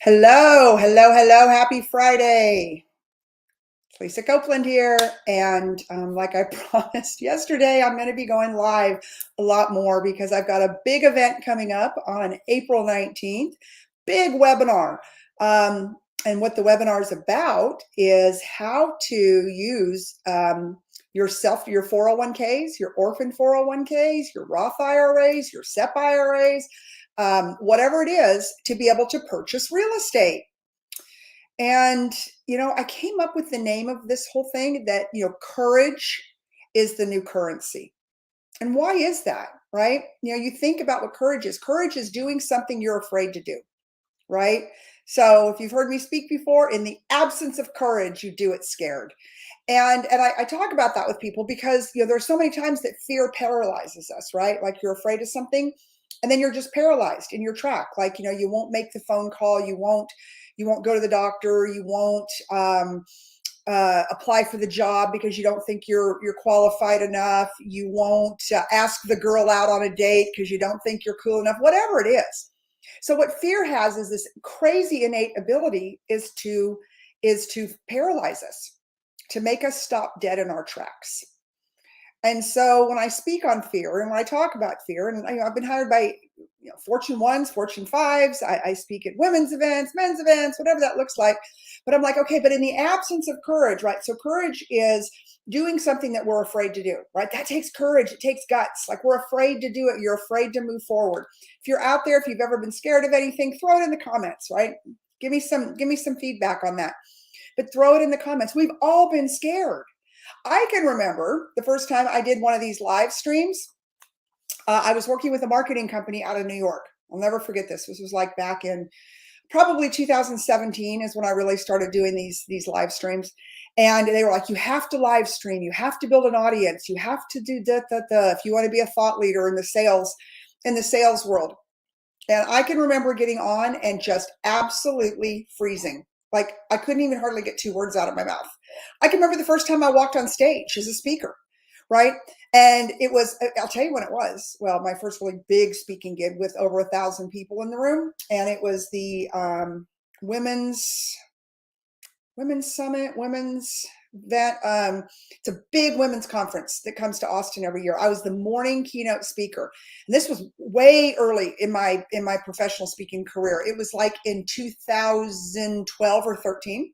Hello, hello, hello. Happy Friday. It's Lisa Copeland here. And like I promised yesterday, I'm going to be going live a lot more because I've got a big event coming up on April 19th. Big webinar. And what the webinar is about is how to use your 401ks, your orphan 401ks, your Roth IRAs, your SEP IRAs, whatever it is, to be able to purchase real estate. And, I came up with the name of this whole thing that, courage is the new currency. And why is that? Right? You think about what courage is. Courage is doing something you're afraid to do. Right? So if you've heard me speak before, in the absence of courage, you do it scared. And I talk about that with people because there's so many times that fear paralyzes us, right? Like you're afraid of something and then you're just paralyzed in your track. Like, you won't make the phone call, you won't go to the doctor, you won't apply for the job because you don't think you're qualified enough. You won't ask the girl out on a date because you don't think you're cool enough, whatever it is. So what fear has is this crazy innate ability is to paralyze us, to make us stop dead in our tracks. And so when I speak on fear and when I talk about fear, and I've been hired by Fortune ones, Fortune fives, I speak at women's events, men's events, whatever that looks like. But I'm like, okay, but in the absence of courage, right? So courage is doing something that we're afraid to do, right? That takes courage. It takes guts. Like we're afraid to do it. You're afraid to move forward. If you're out there, if you've ever been scared of anything, throw it in the comments, right? Give me some feedback on that. But throw it in the comments. We've all been scared. I can remember the first time I did one of these live streams. I was working with a marketing company out of New York. I'll never forget this. This was like back in probably 2017 is when I really started doing these live streams. And they were like, you have to live stream. You have to build an audience. You have to do if you want to be a thought leader in the sales world. And I can remember getting on and just absolutely freezing. Like I couldn't even hardly get two words out of my mouth. I can remember the first time I walked on stage as a speaker, right? And it was, I'll tell you when it was. Well, my first really big speaking gig with over 1,000 people in the room. And it was the women's summit, it's a big women's conference that comes to Austin every year. I was the morning keynote speaker, and this was way early in my professional speaking career. It was like in 2012 or 13.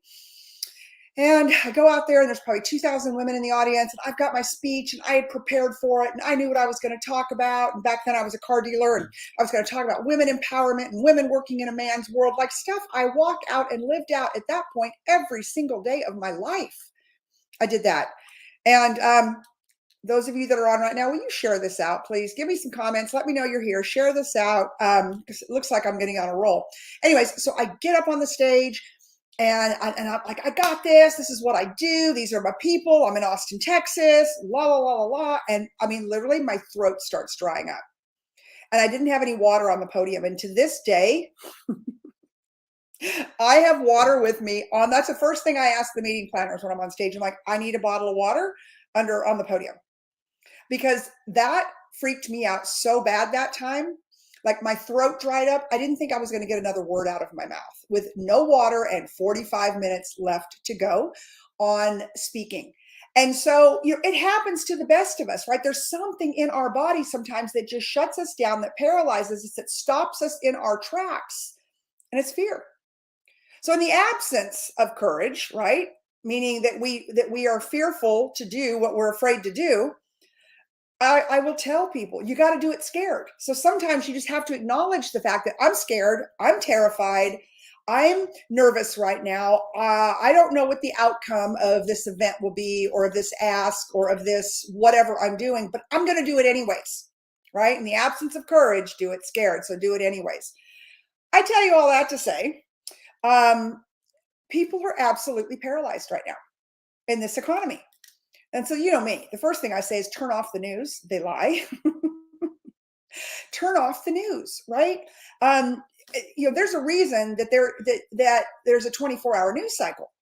And I go out there and there's probably 2,000 women in the audience, and I've got my speech and I had prepared for it and I knew what I was going to talk about. And back then I was a car dealer and I was going to talk about women empowerment and women working in a man's world, like stuff I walked out and lived out at that point every single day of my life. I did that. And those of you that are on right now, will you share this out, please? Give me some comments. Let me know you're here. Share this out because it looks like I'm getting on a roll. Anyways, so I get up on the stage and I'm like, I got this. This is what I do. These are my people. I'm in Austin, Texas, la, la, la, la, la. And I mean, literally my throat starts drying up. And I didn't have any water on the podium. And to this day, I have water with me on. That's the first thing I ask the meeting planners when I'm on stage. I'm like, I need a bottle of water on the podium because that freaked me out so bad that time. Like my throat dried up. I didn't think I was going to get another word out of my mouth with no water and 45 minutes left to go on speaking. And so, it happens to the best of us, right? There's something in our body sometimes that just shuts us down, that paralyzes us, that stops us in our tracks. And it's fear. So in the absence of courage, right? Meaning that we are fearful to do what we're afraid to do. I will tell people you got to do it scared. So sometimes you just have to acknowledge the fact that I'm scared, I'm terrified, I'm nervous right now. I don't know what the outcome of this event will be, or of this ask, or of this whatever I'm doing, but I'm going to do it anyways, right? In the absence of courage, do it scared. So do it anyways. I tell you all that to say, people are absolutely paralyzed right now in this economy. And so, me, the first thing I say is turn off the news. They lie. Turn off the news, right? There's a reason that there's a 24-hour news cycle.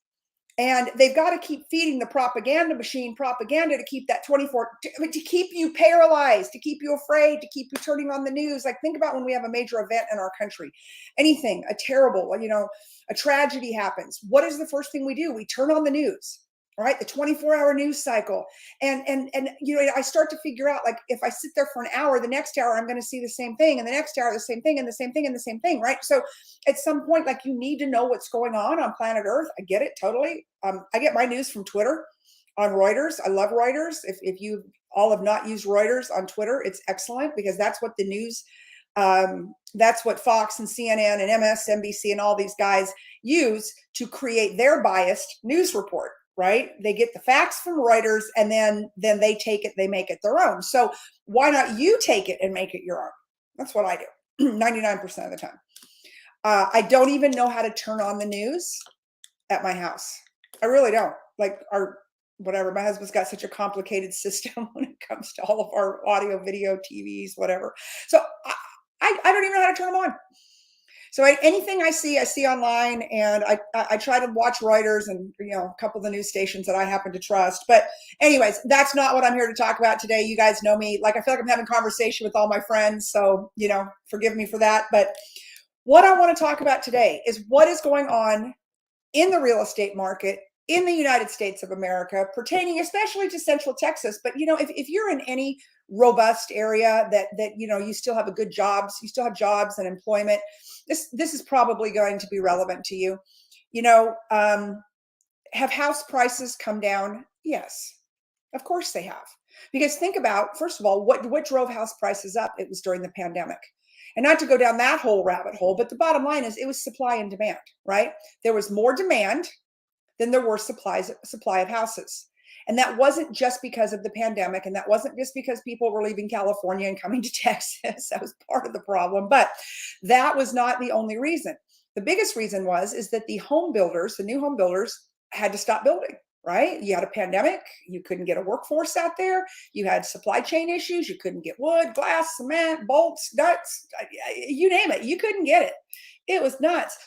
And they've got to keep feeding the propaganda machine propaganda to keep that 24, to keep you paralyzed, to keep you afraid, to keep you turning on the news. Like, think about when we have a major event in our country, anything, a terrible, a tragedy happens. What is the first thing we do? We turn on the news, right? The 24-hour news cycle. And I start to figure out, like, if I sit there for an hour, the next hour I'm going to see the same thing, and the next hour the same thing, and the same thing, and the same thing, right? So at some point, like, you need to know what's going on planet Earth. I get it totally. I get my news from Twitter, on Reuters. I love Reuters. If you all have not used Reuters on Twitter, it's excellent, because that's what the news, that's what Fox and CNN and MSNBC and all these guys use to create their biased news report. Right? They get the facts from Reuters, and then they take it, they make it their own. So why not you take it and make it your own? That's what I do 99% of the time. I don't even know how to turn on the news at my house. I really don't. Like, whatever. My husband's got such a complicated system when it comes to all of our audio, video, TVs, whatever. So I don't even know how to turn them on. So anything I see online, and I try to watch Reuters and a couple of the news stations that I happen to trust. But anyways, that's not what I'm here to talk about today. You guys know me. Like, I feel like I'm having conversation with all my friends, so forgive me for that. But what I want to talk about today is what is going on in the real estate market in the United States of America, pertaining especially to Central Texas. But if you're in any robust area that you still have you still have jobs and employment, this is probably going to be relevant to you. Have house prices come down? Yes, of course they have. Because think about, first of all, what drove house prices up? It was during the pandemic. And not to go down that whole rabbit hole, but the bottom line is it was supply and demand, right? There was more demand than there were supply of houses. And that wasn't just because of the pandemic, and that wasn't just because people were leaving California and coming to Texas. That was part of the problem, but that was not the only reason. The biggest reason is that the new home builders had to stop building, right? You had a pandemic, you couldn't get a workforce out there, you had supply chain issues, you couldn't get wood, glass, cement, bolts, nuts, you name it, you couldn't get it. It was nuts.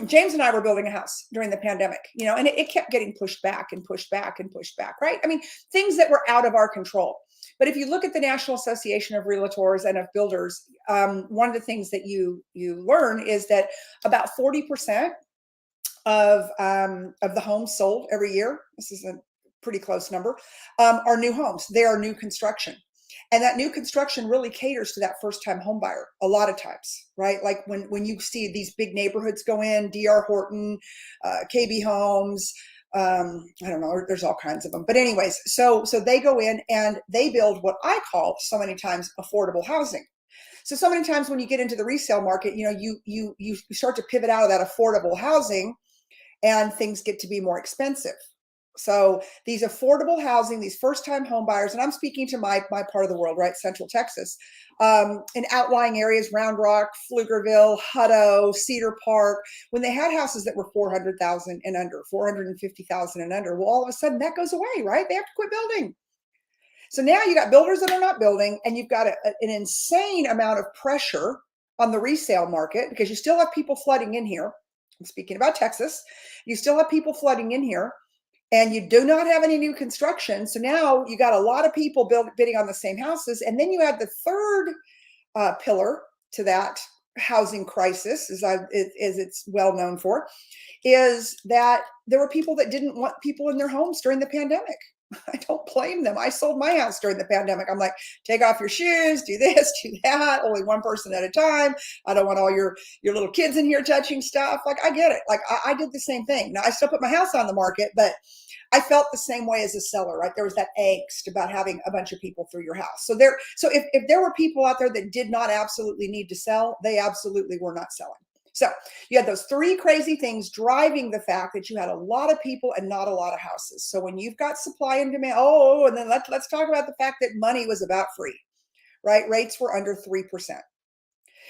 James and I were building a house during the pandemic, and it kept getting pushed back and pushed back and pushed back, right? I mean, things that were out of our control. But if you look at the National Association of Realtors and of Builders, one of the things that you learn is that about 40% of the homes sold every year, this is a pretty close number, are new homes. They are new construction. And that new construction really caters to that first-time home buyer a lot of times, right? Like when you see these big neighborhoods go in, D.R. Horton, KB Homes, I don't know, there's all kinds of them. But anyways, so they go in and they build what I call so many times affordable housing. So many times when you get into the resale market, you start to pivot out of that affordable housing, and things get to be more expensive. So these affordable housing, these first-time home buyers, and I'm speaking to my part of the world, right? Central Texas, in outlying areas, Round Rock, Pflugerville, Hutto, Cedar Park, when they had houses that were 400,000 and under, 450,000 and under, well, all of a sudden that goes away, right? They have to quit building. So now you got builders that are not building, and you've got an insane amount of pressure on the resale market, because you still have people flooding in here. I'm speaking about Texas. You still have people flooding in here, and you do not have any new construction. So now you got a lot of people bidding on the same houses. And then you add the third pillar to that housing crisis, as it's well known for, is that there were people that didn't want people in their homes during the pandemic. I don't blame them. I sold my house during the pandemic. I'm like, take off your shoes, do this, do that, only one person at a time. I don't want all your little kids in here touching stuff. Like, I get it. Like, I did the same thing. Now, I still put my house on the market, but I felt the same way as a seller, right? There was that angst about having a bunch of people through your house. So if there were people out there that did not absolutely need to sell, they absolutely were not selling. So you had those three crazy things driving the fact that you had a lot of people and not a lot of houses. So when you've got supply and demand, and then let's talk about the fact that money was about free, right? Rates were under 3%.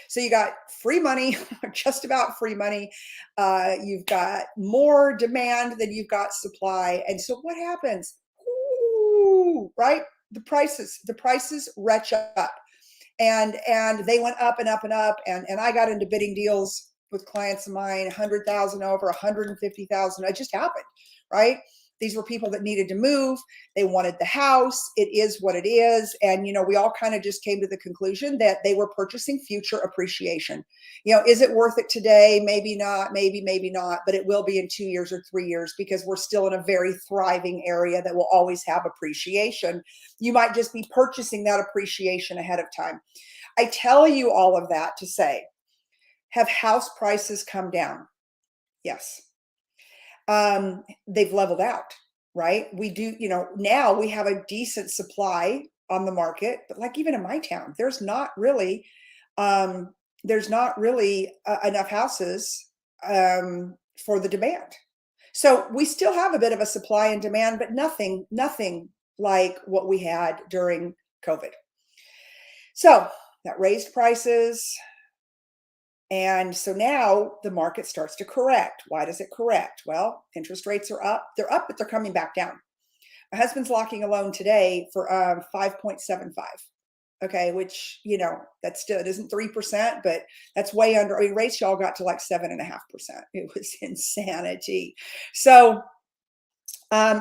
So you got free money, just about free money. You've got more demand than you've got supply. And so what happens? Ooh, right? The prices retch up. And they went up and up and up. And I got into bidding deals with clients of mine, 100,000 over, 150,000. It just happened, right? These were people that needed to move. They wanted the house. It is what it is. And, we all kind of just came to the conclusion that they were purchasing future appreciation. Is it worth it today? Maybe not, maybe not, but it will be in 2 years or 3 years because we're still in a very thriving area that will always have appreciation. You might just be purchasing that appreciation ahead of time. I tell you all of that to say, have house prices come down? Yes. They've leveled out, right? We do, now we have a decent supply on the market, but like even in my town, there's not really enough houses for the demand. So we still have a bit of a supply and demand, but nothing like what we had during COVID. So that raised prices. And so now the market starts to correct. Why does it correct? Well, interest rates are up. They're up, but they're coming back down. My husband's locking a loan today for 5.75. Okay, which, that's still, it isn't 3%, but that's way under. I mean, rates y'all got to like 7.5%. It was insanity. So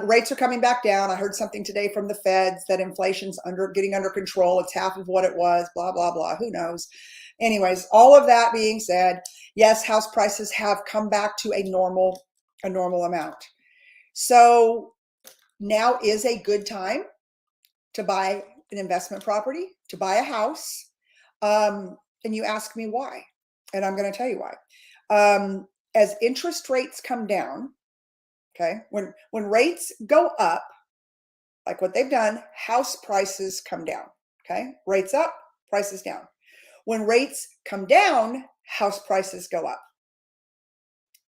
rates are coming back down. I heard something today from the feds that inflation's getting under control. It's half of what it was, blah, blah, blah. Who knows? Anyways, all of that being said, yes, house prices have come back to a normal amount. So now is a good time to buy an investment property, to buy a house. And you ask me why, and I'm going to tell you why. As interest rates come down, okay, when rates go up, like what they've done, house prices come down. Okay, rates up, prices down. When rates come down, house prices go up.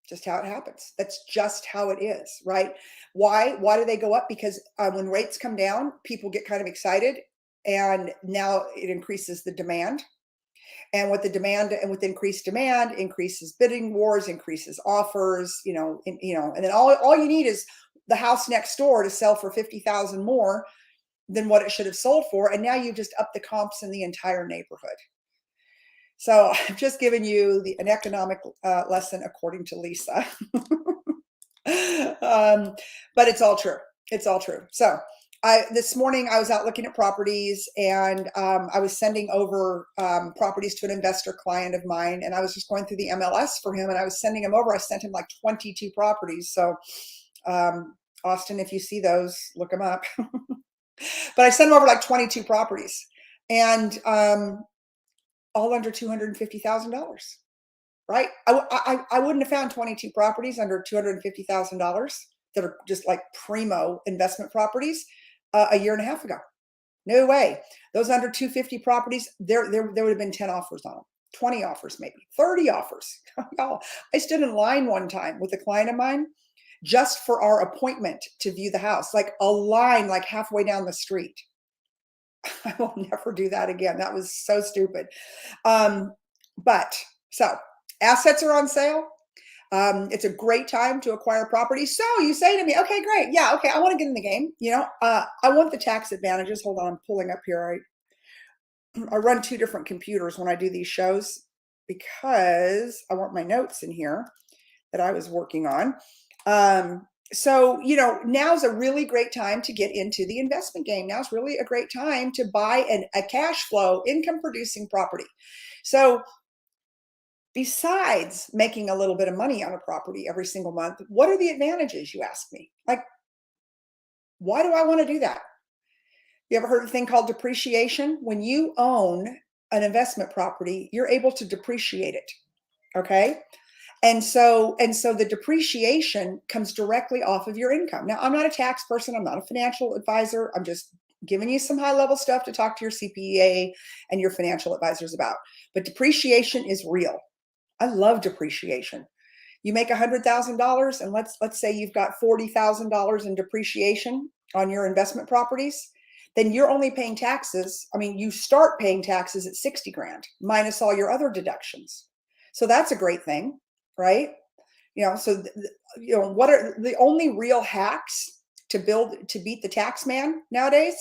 Just how it happens. That's just how it is, right? Why do they go up? Because when rates come down, people get kind of excited, and now it increases the demand. And with increased demand, increases bidding wars, increases offers, and then all you need is the house next door to sell for 50,000 more than what it should have sold for, and now you've just upped the comps in the entire neighborhood. So I've just given you an economic lesson according to Lisa. But it's all true. It's all true. So this morning I was out looking at properties, and I was sending over properties to an investor client of mine, and I was just going through the MLS for him, and I was sending him over. I sent him like 22 properties. So Austin, if you see those, look them up. But I sent him over like 22 properties, and all under $250,000, right? I wouldn't have found 22 properties under $250,000 that are just like primo investment properties a year and a half ago. No way. Those under 250 properties, there would have been 10 offers on them, 20 offers, maybe 30 offers. Y'all, I stood in line one time with a client of mine just for our appointment to view the house, like a line like halfway down the street. I will never do that again. That was so stupid. But so assets are on sale. It's a great time to acquire property. So you say to me, okay, great. Yeah. Okay. I want to get in the game. I want the tax advantages. Hold on. I'm pulling up here. I run two different computers when I do these shows because I want my notes in here that I was working on. So, now's a really great time to get into the investment game. Now's really a great time to buy a cash flow, income producing property. So besides making a little bit of money on a property every single month, what are the advantages, you ask me? Like, why do I want to do that? You ever heard of a thing called depreciation? When you own an investment property, you're able to depreciate it. Okay. And so the depreciation comes directly off of your income. Now, I'm not a tax person. I'm not a financial advisor. I'm just giving you some high level stuff to talk to your CPA and your financial advisors about. But depreciation is real. I love depreciation. You make $100,000, and let's say you've got $40,000 in depreciation on your investment properties. Then you're only paying taxes. I mean, you start paying taxes at 60 grand minus all your other deductions. So that's a great thing. Right? So, what are the only real hacks to beat the tax man nowadays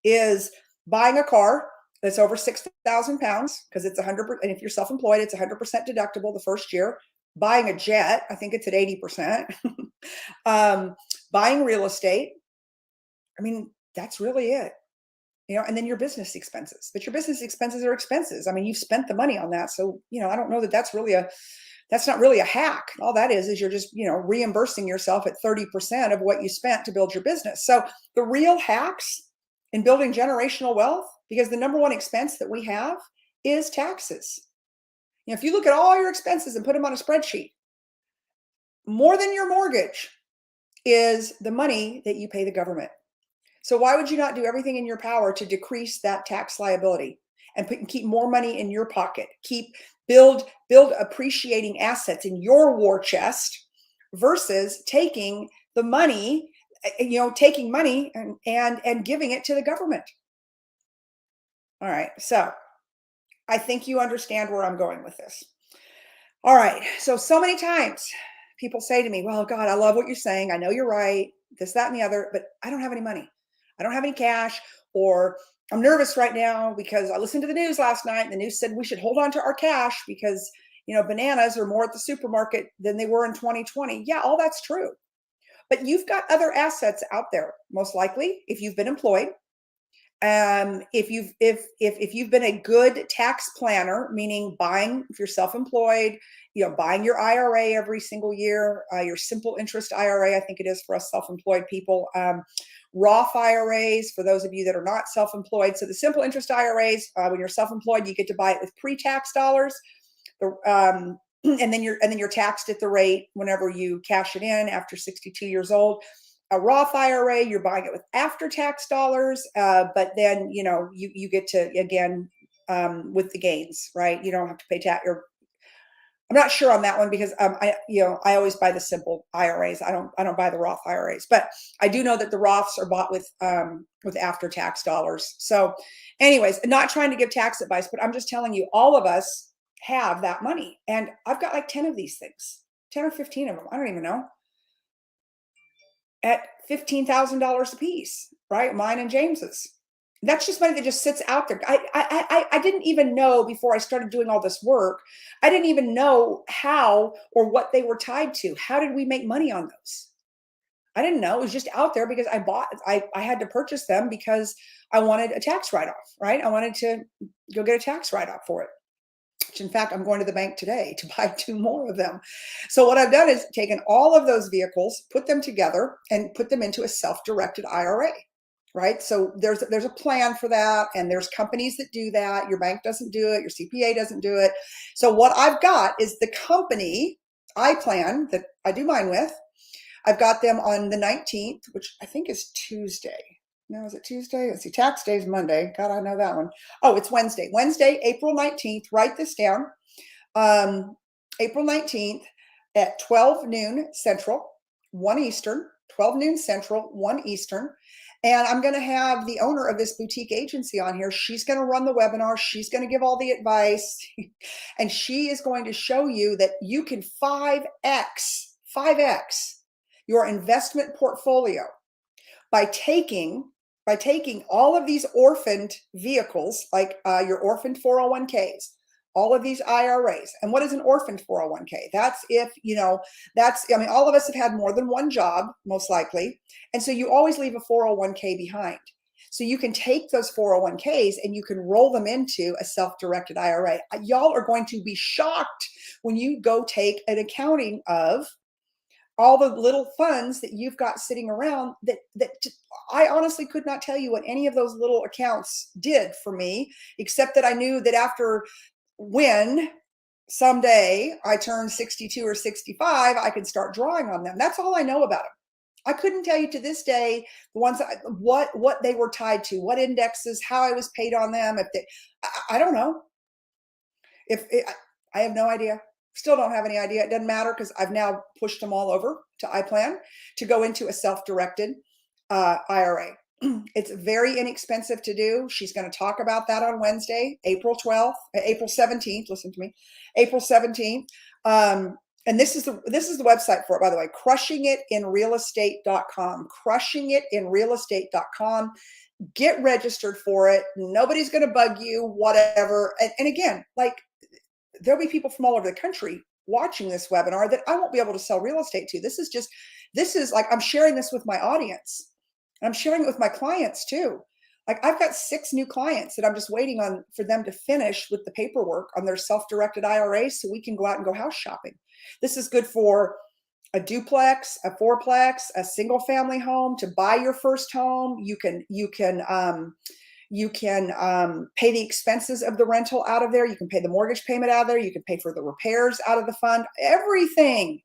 is buying a car that's over 6,000 pounds, because it's 100%. And if you're self-employed, it's 100% deductible the first year. Buying a jet, I think it's at 80%. Buying real estate. I mean, that's really it. And then your business expenses, but your business expenses are expenses. I mean, you've spent the money on that. So, I don't know that that's not really a hack. All that is you're just, reimbursing yourself at 30% of what you spent to build your business. So the real hacks in building generational wealth, because the number one expense that we have is taxes. If you look at all your expenses and put them on a spreadsheet, more than your mortgage is the money that you pay the government. So why would you not do everything in your power to decrease that tax liability and keep more money in your pocket? Build appreciating assets in your war chest versus taking the money, taking money and giving it to the government. All right. So I think you understand where I'm going with this. All right. So many times people say to me, well, God, I love what you're saying. I know you're right. This, that, and the other, but I don't have any money. I don't have any cash, or I'm nervous right now because I listened to the news last night and the news said we should hold on to our cash because, bananas are more at the supermarket than they were in 2020. Yeah, all that's true. But you've got other assets out there, most likely, if you've been employed. If you've been a good tax planner, meaning if you're self-employed, buying your IRA every single year, your simple interest IRA, I think it is for us self-employed people, Roth IRAs for those of you that are not self-employed. So the simple interest IRAs, when you're self-employed, you get to buy it with pre-tax dollars, and then you're taxed at the rate whenever you cash it in after 62 years old. A Roth IRA, you're buying it with after-tax dollars, but then you get to, again, with the gains, right? You don't have to pay tax. I'm not sure on that one because I always buy the simple IRAs. I don't buy the Roth IRAs, but I do know that the Roths are bought with after-tax dollars. So, anyways, not trying to give tax advice, but I'm just telling you, all of us have that money, and I've got like 10 of these things, 10 or 15 of them. I don't even know. At $15,000 a piece, right? Mine and James's. That's just money that just sits out there. I didn't even know before I started doing all this work. I didn't even know how or what they were tied to. How did we make money on those? I didn't know. It was just out there because I had to purchase them because I wanted a tax write-off, right? I wanted to go get a tax write-off for it. Which, in fact, I'm going to the bank today to buy 2 more of them. So what I've done is taken all of those vehicles, put them together, and put them into a self-directed IRA, right? So there's a plan for that, and there's companies that do that. Your bank doesn't do it. Your CPA doesn't do it. So what I've got is the company iPlan that I do mine with. I've got them on the 19th, which I think is Tuesday. No, is it Tuesday? Let's see. Tax day is Monday. God, I know that one. Oh, it's Wednesday. Wednesday, April 19th. Write this down. April 19th at 12 noon Central, 1 Eastern, 12 noon Central, 1 Eastern. And I'm going to have the owner of this boutique agency on here. She's going to run the webinar. She's going to give all the advice. And she is going to show you that you can 5X your investment portfolio by taking all of these orphaned vehicles, like your orphaned 401ks, all of these IRAs. And what is an orphaned 401k? That's all of us have had more than one job, most likely. And so you always leave a 401k behind. So you can take those 401ks and you can roll them into a self-directed IRA. Y'all are going to be shocked when you go take an accounting of all the little funds that you've got sitting around that I honestly could not tell you what any of those little accounts did for me, except that I knew that when someday I turn 62 or 65, I could start drawing on them. That's all I know about them. I couldn't tell you to this day the ones what they were tied to, what indexes, how I was paid on them. I don't know. I have no idea. Still don't have any idea. It doesn't matter because I've now pushed them all over to iPlan to go into a self-directed IRA. It's very inexpensive to do. She's going to talk about that on Wednesday, April 17th. Listen to me, April 17th. And this is the website for it, by the way, crushingitinrealestate.com, crushingitinrealestate.com. Get registered for it. Nobody's going to bug you, whatever. And again, like, there'll be people from all over the country watching this webinar that I won't be able to sell real estate to. This is like, I'm sharing this with my audience. I'm sharing it with my clients too. Like, I've got 6 new clients that I'm just waiting on for them to finish with the paperwork on their self-directed IRAs so we can go out and go house shopping. This is good for a duplex, a fourplex, a single family home, to buy your first home. You can pay the expenses of the rental out of there. You can pay the mortgage payment out of there. You can pay for the repairs out of the fund, everything.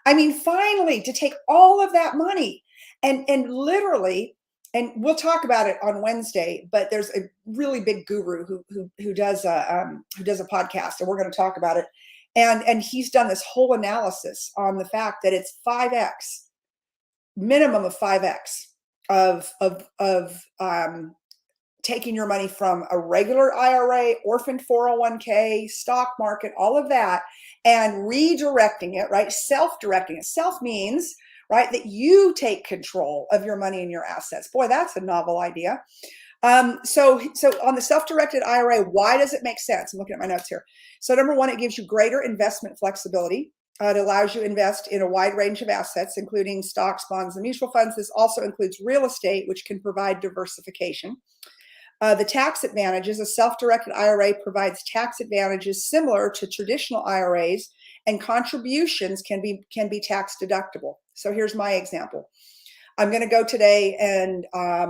I mean, finally, to take all of that money and literally, and we'll talk about it on Wednesday, but there's a really big guru who does a podcast, and we're going to talk about it. And he's done this whole analysis on the fact that it's 5x, minimum of 5x of taking your money from a regular IRA, orphaned 401k, stock market, all of that, and redirecting it, right? Self-directing it. Self means, right, that you take control of your money and your assets. Boy, that's a novel idea. So on the self-directed IRA, why does it make sense? I'm looking at my notes here. So number one, it gives you greater investment flexibility. It allows you to invest in a wide range of assets, including stocks, bonds, and mutual funds. This also includes real estate, which can provide diversification. The tax advantages: a self-directed IRA provides tax advantages similar to traditional IRAs, and contributions can be tax deductible. So here's my example. I'm going to go today, and I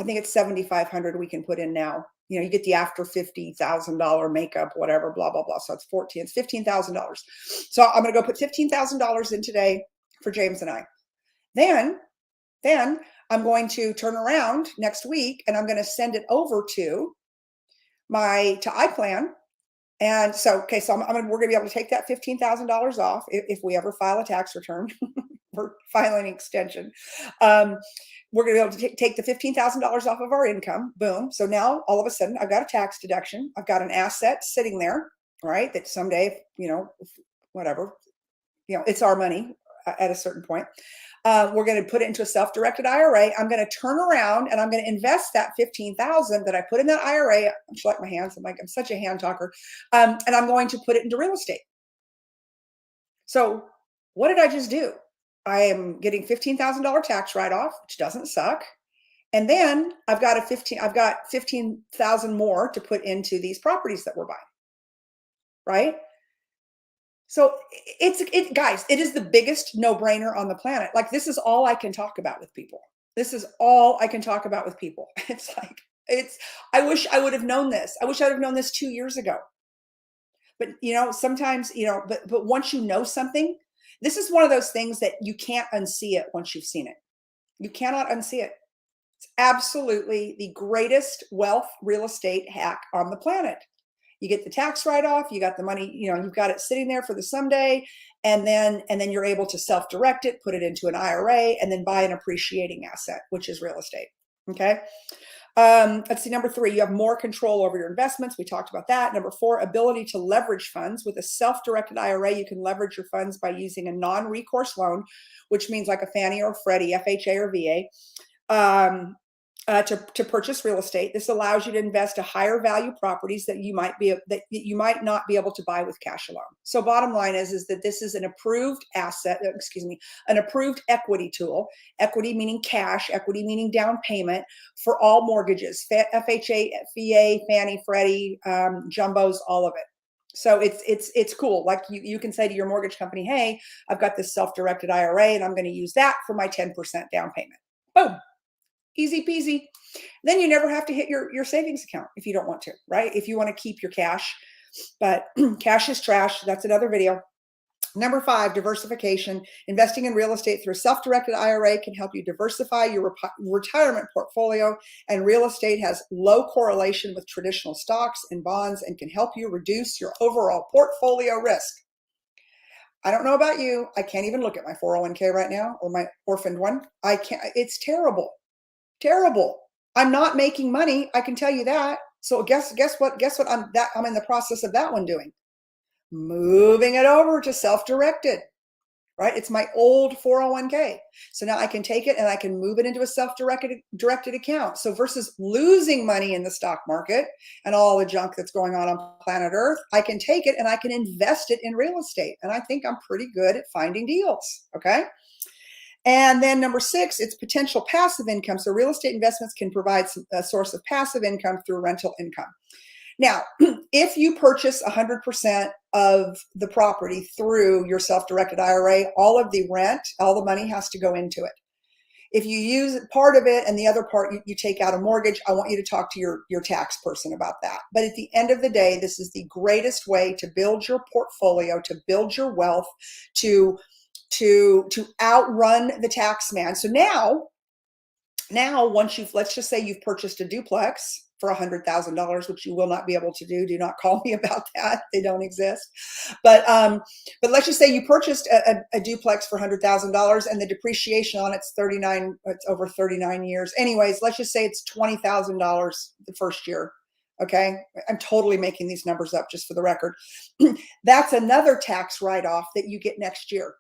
think it's $7,500 we can put in now. You know, you get the after $50,000 makeup, whatever, blah, blah, blah. So it's $15,000. So I'm going to go put $15,000 in today for James and I. Then I'm going to turn around next week and I'm going to send it over to iPlan. And so, okay, so we're going to be able to take that $15,000 off if we ever file a tax return for filing an extension. We're going to be able to take the $15,000 off of our income. Boom. So now all of a sudden I've got a tax deduction. I've got an asset sitting there, right? That someday, whatever, it's our money at a certain point. We're going to put it into a self-directed IRA. I'm going to turn around and I'm going to invest that $15,000 that I put in that IRA. I'm just like my hands. I'm such a hand talker. And I'm going to put it into real estate. So what did I just do? I am getting $15,000 tax write-off, which doesn't suck. And then I've got 15,000 more to put into these properties that we're buying. Right? So guys, it is the biggest no-brainer on the planet. Like, this is all I can talk about with people. It's like, I wish I would have known this. I wish I'd have known this 2 years ago. But sometimes, but once you know something, this is one of those things that you can't unsee it once you've seen it. You cannot unsee it. It's absolutely the greatest wealth real estate hack on the planet. You get the tax write-off, you got the money, you've got it sitting there for the someday, and then you're able to self-direct it, put it into an IRA, and then buy an appreciating asset, which is real estate. Okay. Let's see, number 3, you have more control over your investments. We talked about that. Number 4, ability to leverage funds. With a self-directed IRA, you can leverage your funds by using a non-recourse loan, which means like a Fannie or Freddie, FHA or VA, to purchase real estate. This allows you to invest to higher value properties that you might not be able to buy with cash alone. So bottom line is that this is an approved an approved equity tool. Equity meaning cash, equity meaning down payment for all mortgages, FHA, VA, Fannie, Freddie, jumbos, all of it. So it's cool. Like, you can say to your mortgage company, hey, I've got this self-directed IRA and I'm going to use that for my 10% down payment. Boom. Easy peasy. Then you never have to hit your savings account if you don't want to, right? If you want to keep your cash, but cash is trash. That's another video. Number 5, diversification. Investing in real estate through a self-directed IRA can help you diversify your retirement portfolio, and real estate has low correlation with traditional stocks and bonds and can help you reduce your overall portfolio risk. I don't know about you. I can't even look at my 401k right now, or my orphaned one. I can't. It's terrible. Terrible. I'm not making money. I can tell you that. So guess what? I'm in the process of that one doing. moving it over to self-directed, right? It's my old 401k. So now I can take it and I can move it into a self-directed account. So versus losing money in the stock market and all the junk that's going on planet Earth, I can take it and I can invest it in real estate. And I think I'm pretty good at finding deals. Okay. And then number 6, it's potential passive income. So real estate investments can provide a source of passive income through rental income. Now, if you purchase 100% of the property through your self-directed IRA, all of the rent, all the money has to go into it. If you use part of it and the other part you take out a mortgage, I want you to talk to your tax person about that. But at the end of the day, this is the greatest way to build your portfolio, to build your wealth, to outrun the tax man. So now once let's just say you've purchased a duplex for $100,000, which you will not be able to do. Do not call me about that. They don't exist. But let's just say you purchased a duplex for $100,000 and the depreciation on it's over 39 years. Anyways, let's just say it's $20,000 the first year. Okay. I'm totally making these numbers up just for the record. That's another tax write-off that you get next year.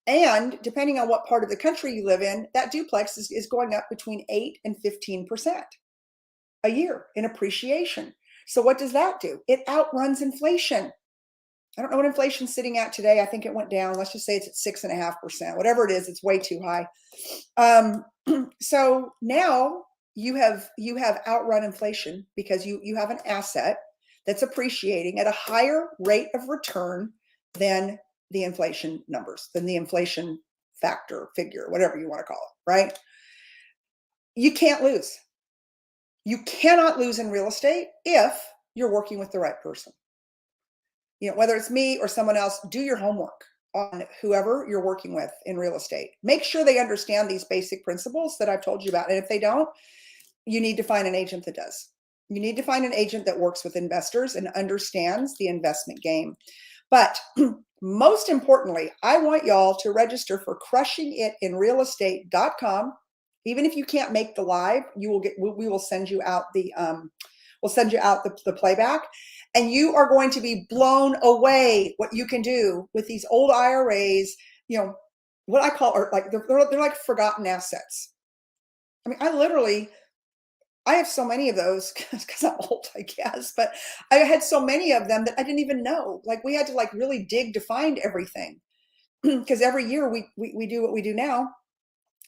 And depending on what part of the country you live in, that duplex is going up between 8 and 15% a year in appreciation. So what does that do? It outruns inflation. I don't know what inflation's sitting at today. I think it went down. Let's just say it's at 6.5%. Whatever it is, it's way too high. So now you have outrun inflation because you have an asset that's appreciating at a higher rate of return than the inflation numbers, than the inflation figure, whatever you want to call it, right? You can't lose. You cannot lose in real estate if you're working with the right person. You know, whether it's me or someone else, do your homework on whoever you're working with in real estate. Make sure they understand these basic principles that I've told you about. And if they don't, you need to find an agent that does. You need to find an agent that works with investors and understands the investment game. But most importantly, I want y'all to register for crushingitInrealestate.com. Even if you can't make the live, we will send you out the playback, and you are going to be blown away what you can do with these old IRAs. You know what I call are like they're like forgotten assets. I mean, I have so many of those because I'm old, I guess, but I had so many of them that I didn't even know. Like we had to like really dig to find everything because every year we do what we do now.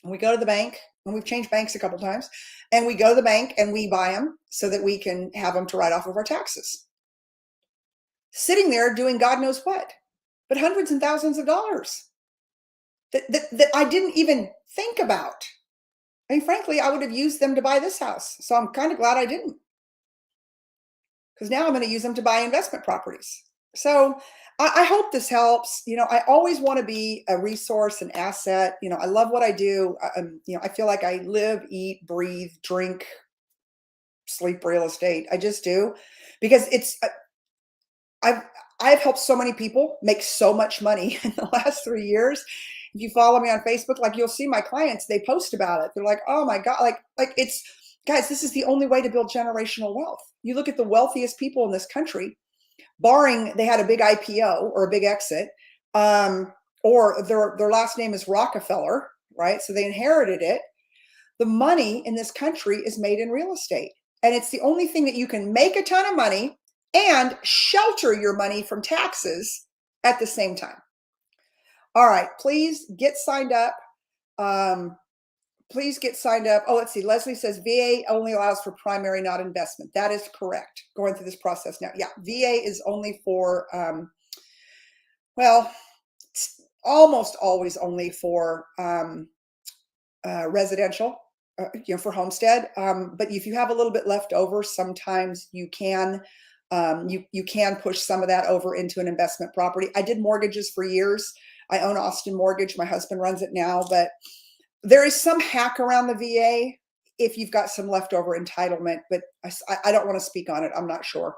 And we go to the bank, and we've changed banks a couple times, and we go to the bank and we buy them so that we can have them to write off of our taxes. Sitting there doing God knows what, but hundreds and thousands of dollars that I didn't even think about. I mean, frankly, I would have used them to buy this house. So I'm kind of glad I didn't, because now I'm going to use them to buy investment properties. So I hope this helps. You know, I always want to be a resource, an asset. You know, I love what I do. I feel like I live, eat, breathe, drink, sleep real estate. I just do, because I've helped so many people make so much money in the last 3 years. If you follow me on Facebook, like you'll see my clients, they post about it. They're like, oh my God, like it's, guys, this is the only way to build generational wealth. You look at the wealthiest people in this country, barring they had a big IPO or a big exit, or their last name is Rockefeller, right? So they inherited it. The money in this country is made in real estate. And it's the only thing that you can make a ton of money and shelter your money from taxes at the same time. All right, please get signed up. Please get signed up. Oh, let's see. Leslie says VA only allows for primary, not investment. That is correct. Going through this process now. Yeah, VA is only for, well, it's almost always only for residential, for homestead. But if you have a little bit left over, sometimes you can you can push some of that over into an investment property. I did mortgages for years. I own Austin Mortgage. My husband runs it now, but there is some hack around the VA if you've got some leftover entitlement, but I don't want to speak on it. I'm not sure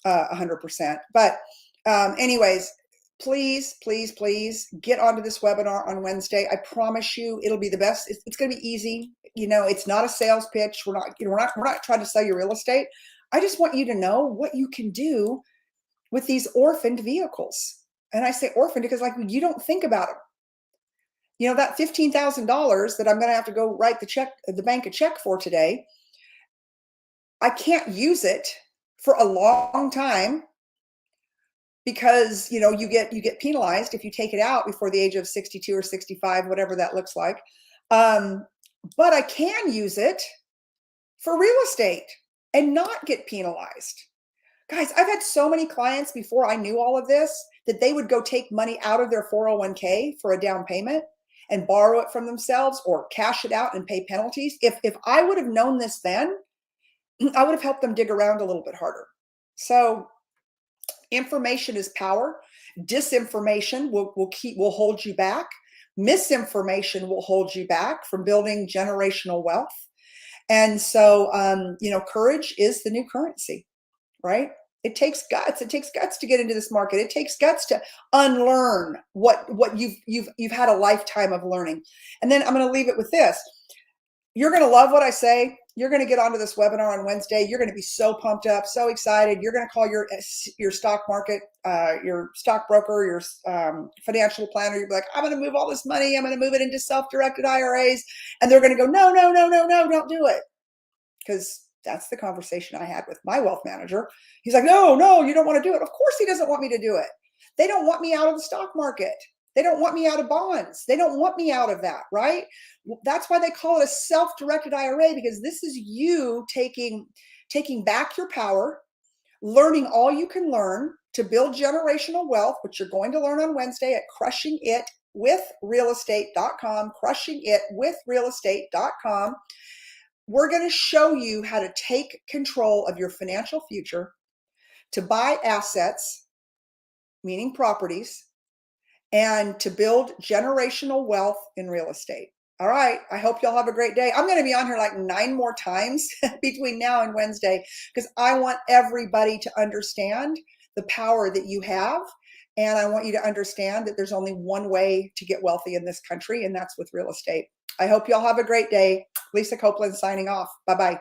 100%. But anyways, please, please, please get onto this webinar on Wednesday. I promise you it'll be the best. It's going to be easy. You know, it's not a sales pitch. We're not trying to sell you real estate. I just want you to know what you can do with these orphaned vehicles. And I say orphaned because like you don't think about them. You know, that $15,000 that I'm going to have to go write the bank a check for today, I can't use it for a long time because, you know, you get penalized if you take it out before the age of 62 or 65, whatever that looks like. But I can use it for real estate and not get penalized. Guys, I've had so many clients before I knew all of this that they would go take money out of their 401k for a down payment and borrow it from themselves or cash it out and pay penalties. If I would have known this then, I would have helped them dig around a little bit harder. So information is power. Disinformation will hold you back. Misinformation will hold you back from building generational wealth. And so, you know, courage is the new currency, right? It takes guts. It takes guts to get into this market. It takes guts to unlearn what you've had a lifetime of learning. And then I'm going to leave it with this. You're going to love what I say. You're going to get onto this webinar on Wednesday. You're going to be so pumped up, so excited. You're going to call your stock market, your stockbroker, your financial planner. You're like, I'm going to move all this money. I'm going to move it into self-directed IRAs. And they're going to go, no, no, no, no, no, don't do it. Because that's the conversation I had with my wealth manager. He's like, no, no, you don't want to do it. Of course he doesn't want me to do it. They don't want me out of the stock market. They don't want me out of bonds. They don't want me out of that, right? That's why they call it a self-directed IRA, because this is you taking back your power, learning all you can learn to build generational wealth, which you're going to learn on Wednesday at crushingitwithrealestate.com, crushingitwithrealestate.com. We're going to show you how to take control of your financial future, to buy assets, meaning properties, and to build generational wealth in real estate. All right. I hope y'all have a great day. I'm going to be on here like 9 more times between now and Wednesday because I want everybody to understand the power that you have. And I want you to understand that there's only one way to get wealthy in this country, and that's with real estate. I hope y'all have a great day. Lisa Copeland signing off. Bye-bye.